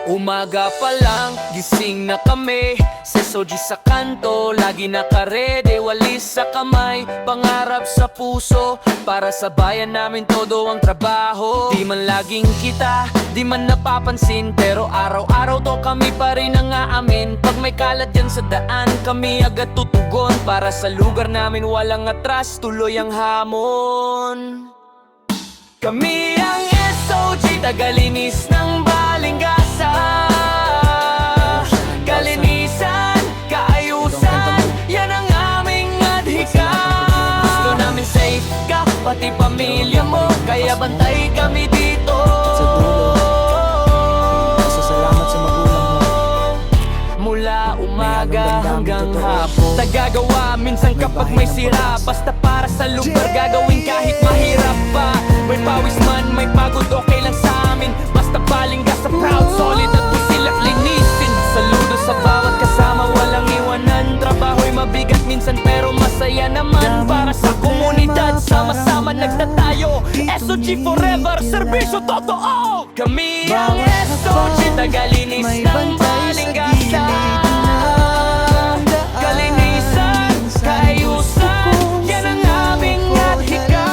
Umaga pa lang, gising na kami. SOG sa kanto, lagi nakarede. Walis sa kamay, pangarap sa puso. Para sa bayan namin todo ang trabaho. Di man laging kita, di man napapansin, pero araw-araw to kami pa rin ang aamin. Pag may kalat yan sa daan, kami agad tutugon. Para sa lugar namin walang atras, tuloy ang hamon. Kami ang SOG, tagalinis ng Balinggasan. Kalinisan, kaayusan, yan ang aming adhika. Gusto namin safe ka, pati pamilya mo, kaya bantay kami dito. Salamat sa magulang mo. Mula umaga hanggang hapon, tagagawa minsan kapag may sira. Basta para sa lugar gagawin kahit mahirap pa. May pawis man, may pagod, okay lang sa amin. Basta Balinggasan proud, solid at pusil at linisin. Saludo sa bawat kasama, walang iwanan. Trabaho'y mabigat minsan pero masaya naman. Para sa komunidad, sama-sama nagtatayo. SOG forever, serbisyo totoo. Kami ang SOG, tagalinis ng Balinggasan. Kalinisan, kaayusan, yan ang aming adhika.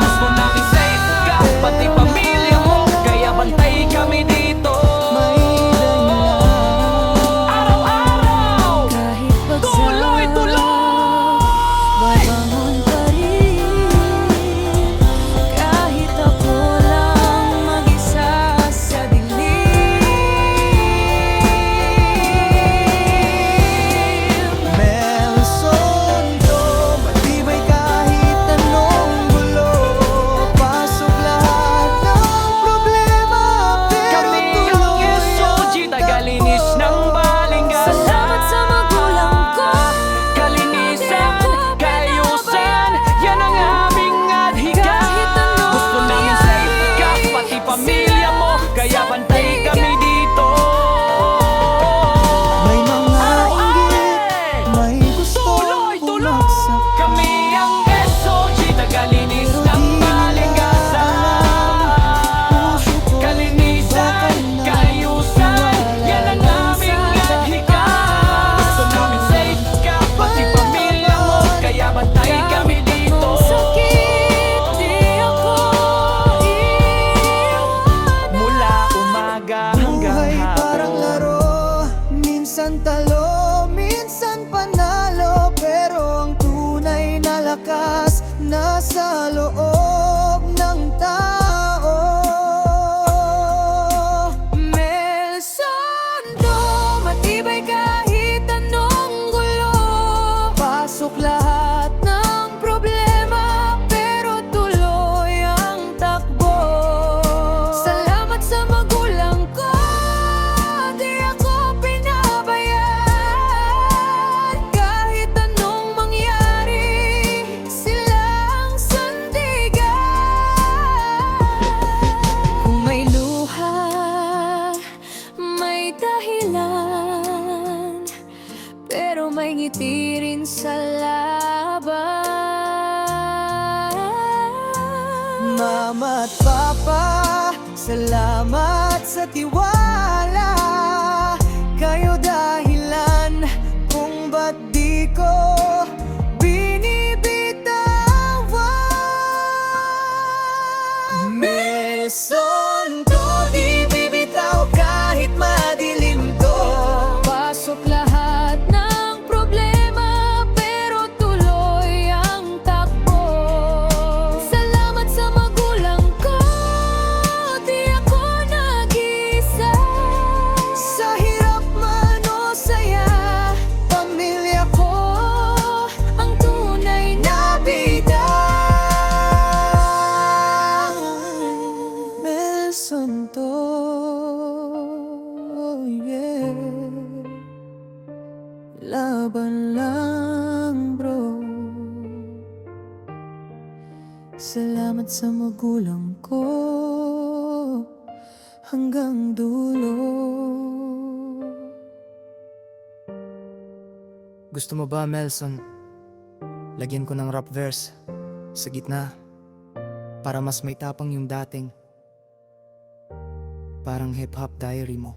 Gusto namin safe ka, pati pamilya mo, kaya bantay kami dito. Araw-araw, tuloy-tuloy. Babangon pa rin, kahit ako lang mag-isa sa dilim. Melson to, matibay kahit anong gulo. Pasok lahat ng problema, pero Kami ang tuloy SOG, tagalinis ng Balinggasan. Salamat sa magulang ko. Kalinisan, kaayusan, yan ang aming adhika. Kahit anong Gusto namin safe ka, pati pamilya mo, kaya bantay kami dito. may mga inggit, Araw-araw, may gustong tuloy-tuloy. bumagsak. Kami ang SOG, tagalinis ng Balinggasan. Kalinisan, kaayusan, yan ang aming adhika. Gusto namin safe ka, pati pamilya mo, kaya bantay kami dito. Sakit, di ako iiwan. Mula umaga hanggang Buhay parang hapon. laro, minsan talo, minsan panalo. Pero ang tunay na lakas nasa loob ng tao. Melson to, matibay kahit anong gulo. Pasok lahat ng problema, pero tuloy ang takbo. Salamat sa magulang ko, di ako pinabayaan. Kahit anong mangyari, silang sandigan. Kung may luha, may dahilan, pero may ngiti rin sa laban. Mama at Papa, salamat sa tiwala. Kayo dahilan kung ba't di ko binibitawan. Melson to, di bibitaw kahit madilim to. Pasok lahat ng problema, pero tuloy ang takbo. Salamat sa magulang ko, di ako nag-isa. Sa hirap man o saya, pamilya ko Ang tunay na bida. Melson to, yeah. Laban lang bro. Salamat sa magulang ko hanggang dulo. Gusto mo ba, Melson? Lagyan ko ng rap verse sa gitna para mas may tapang yung dating. Parang hip-hop diary mo.